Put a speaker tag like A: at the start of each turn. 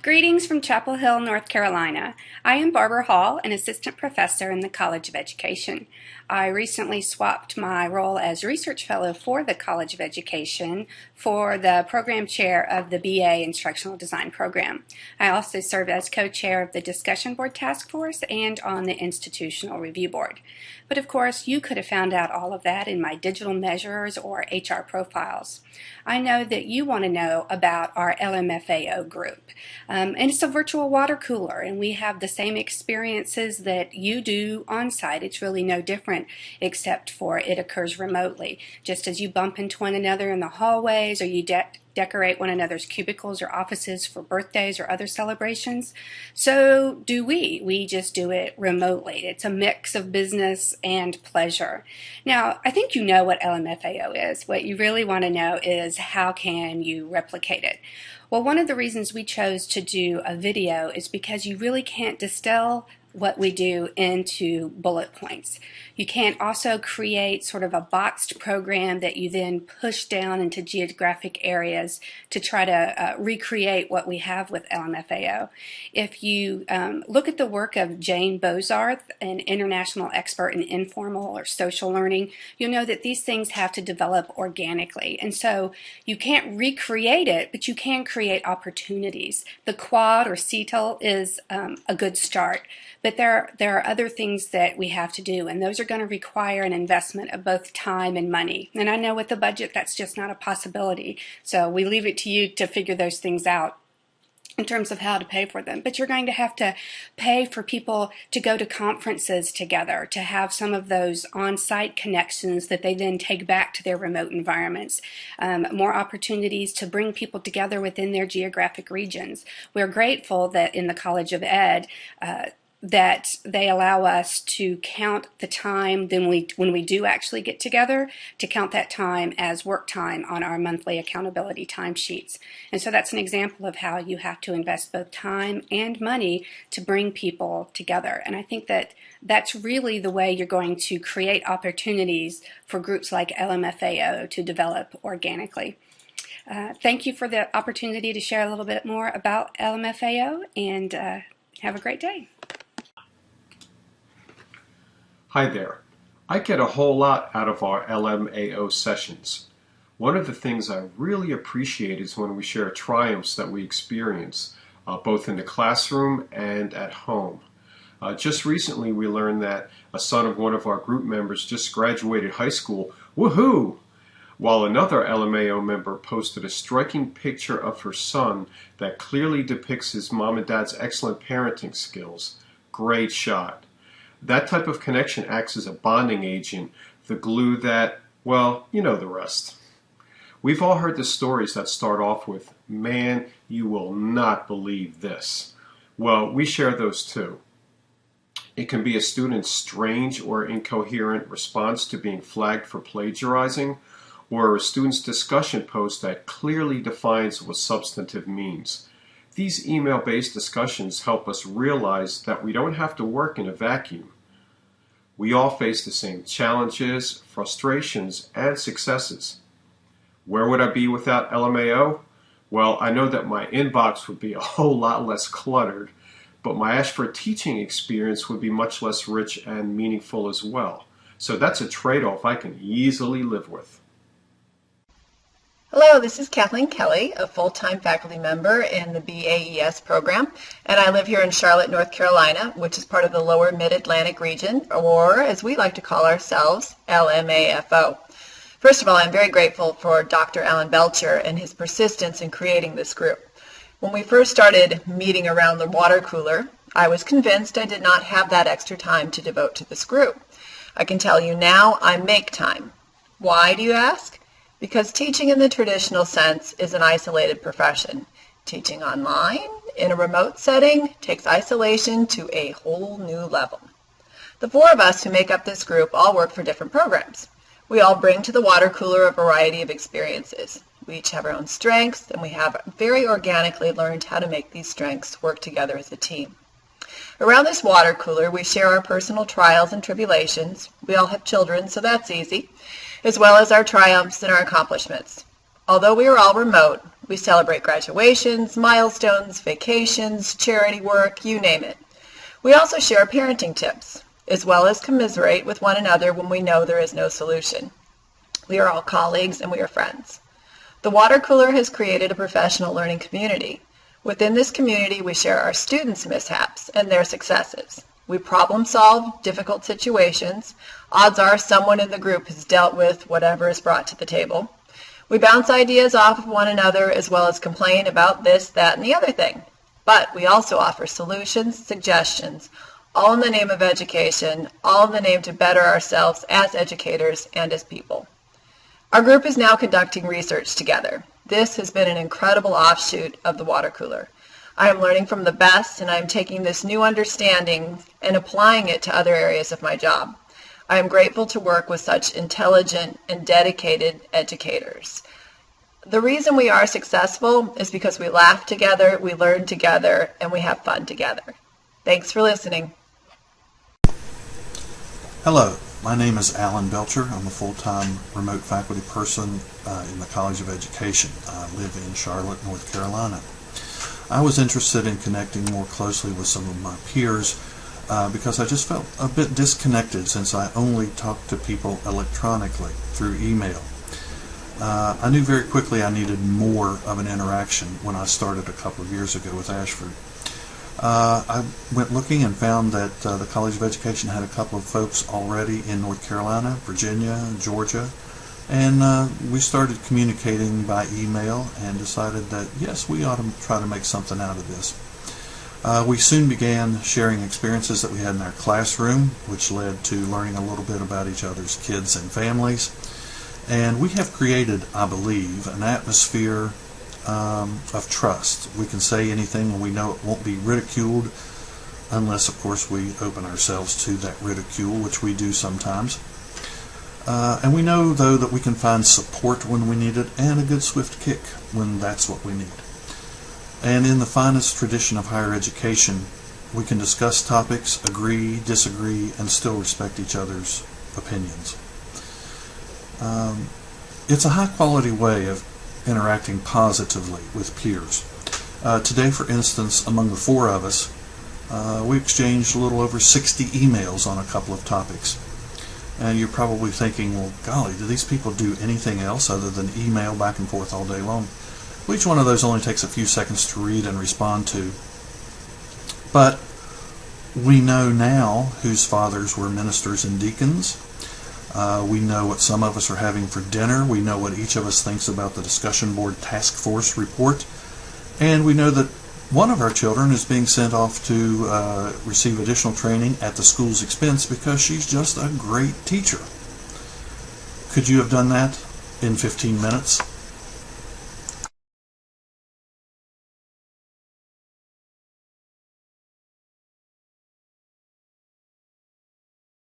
A: Greetings from Chapel Hill, North Carolina. I am Barbara Hall, an assistant professor in the College of Education. I recently swapped my role as research fellow for the College of Education for the program chair of the BA Instructional Design program. I also serve as co-chair of the Discussion Board Task Force and on the Institutional Review Board. But of course, you could have found out all of that in my digital measures or HR profiles. I know that you want to know about our LMFAO group. And it's a virtual water cooler, and we have the same experiences that you do on site. It's really no different, except for it occurs remotely. Just as you bump into one another in the hallways, or you decorate one another's cubicles or offices for birthdays or other celebrations, so do we. We just do it remotely. It's a mix of business and pleasure. Now, I think you know what LMFAO is. What you really want to know is how can you replicate it? Well, one of the reasons we chose to do a video is because you really can't distill what we do into bullet points. You can't also create sort of a boxed program that you then push down into geographic areas to try to recreate what we have with LMFAO. If you look at the work of Jane Bozarth, an international expert in informal or social learning, you'll know that these things have to develop organically. And so you can't recreate it, but you can create opportunities. The quad or CETL is a good start. But there are other things that we have to do, and those are going to require an investment of both time and money. And I know with the budget that's just not a possibility. So we leave it to you to figure those things out in terms of how to pay for them. But you're going to have to pay for people to go to conferences together, to have some of those on-site connections that they then take back to their remote environments, more opportunities to bring people together within their geographic regions. We're grateful that in the College of Ed, that they allow us to count the time when we do actually get together, to count that time as work time on our monthly accountability timesheets. And so that's an example of how you have to invest both time and money to bring people together. And I think that that's really the way you're going to create opportunities for groups like LMFAO to develop organically. Thank you for the opportunity to share a little bit more about LMFAO, and have a great day.
B: Hi there. I get a whole lot out of our LMAO sessions. One of the things I really appreciate is when we share triumphs that we experience, both in the classroom and at home. Just recently we learned that a son of one of our group members just graduated high school. Woohoo! While another LMAO member posted a striking picture of her son that clearly depicts his mom and dad's excellent parenting skills. Great shot. That type of connection acts as a bonding agent, the glue that, well, you know the rest. We've all heard the stories that start off with, "Man, you will not believe this." Well, we share those too. It can be a student's strange or incoherent response to being flagged for plagiarizing, or a student's discussion post that clearly defines what substantive means. These email-based discussions help us realize that we don't have to work in a vacuum. We all face the same challenges, frustrations, and successes. Where would I be without LMAO? Well, I know that my inbox would be a whole lot less cluttered, but my Ashford teaching experience would be much less rich and meaningful as well. So that's a trade-off I can easily live with.
C: Hello, this is Kathleen Kelly, a full-time faculty member in the BAES program, and I live here in Charlotte, North Carolina, which is part of the lower mid-Atlantic region, or as we like to call ourselves, LMAFO. First of all, I'm very grateful for Dr. Alan Belcher and his persistence in creating this group. When we first started meeting around the water cooler, I was convinced I did not have that extra time to devote to this group. I can tell you now I make time. Why, do you ask? Because teaching in the traditional sense is an isolated profession. Teaching online, in a remote setting, takes isolation to a whole new level. The four of us who make up this group all work for different programs. We all bring to the water cooler a variety of experiences. We each have our own strengths, and we have very organically learned how to make these strengths work together as a team. Around this water cooler, we share our personal trials and tribulations. We all have children, so that's easy, as well as our triumphs and our accomplishments. Although we are all remote, We celebrate graduations, milestones, vacations, charity work, you name it. We also share parenting tips, as well as commiserate with one another when we know there is no solution. We are all colleagues and we are friends. The water cooler has created a professional learning community. Within this community, we share our students' mishaps and their successes. We problem solve difficult situations. Odds are someone in the group has dealt with whatever is brought to the table. We bounce ideas off of one another as well as complain about this, that, and the other thing. But we also offer solutions, suggestions, all in the name of education, all in the name to better ourselves as educators and as people. Our group is now conducting research together. This has been an incredible offshoot of the water cooler. I am learning from the best, and I am taking this new understanding and applying it to other areas of my job. I am grateful to work with such intelligent and dedicated educators. The reason we are successful is because we laugh together, we learn together, and we have fun together. Thanks for listening.
D: Hello, my name is Alan Belcher. I'm a full-time remote faculty person in the College of Education. I live in Charlotte, North Carolina. I was interested in connecting more closely with some of my peers because I just felt a bit disconnected since I only talked to people electronically through email. I knew very quickly I needed more of an interaction when I started a couple of years ago with Ashford. I went looking and found that the College of Education had a couple of folks already in North Carolina, Virginia, Georgia, and we started communicating by email and decided that yes, we ought to try to make something out of this. We soon began sharing experiences that we had in our classroom, which led to learning a little bit about each other's kids and families. And we have created, I believe, an atmosphere of trust. We can say anything and we know it won't be ridiculed unless, of course, we open ourselves to that ridicule, which we do sometimes. And we know, though, that we can find support when we need it and a good swift kick when that's what we need. And in the finest tradition of higher education, we can discuss topics, agree, disagree, and still respect each other's opinions. It's a high-quality way of interacting positively with peers. Today, for instance, among the four of us, we exchanged a little over 60 emails on a couple of topics. And you're probably thinking, well, golly, do these people do anything else other than email back and forth all day long? Well, each one of those only takes a few seconds to read and respond to. But we know now whose fathers were ministers and deacons. We know what some of us are having for dinner. We know what each of us thinks about the discussion board task force report. And we know that one of our children is being sent off to receive additional training at the school's expense because she's just a great teacher. Could you have done that in 15 minutes?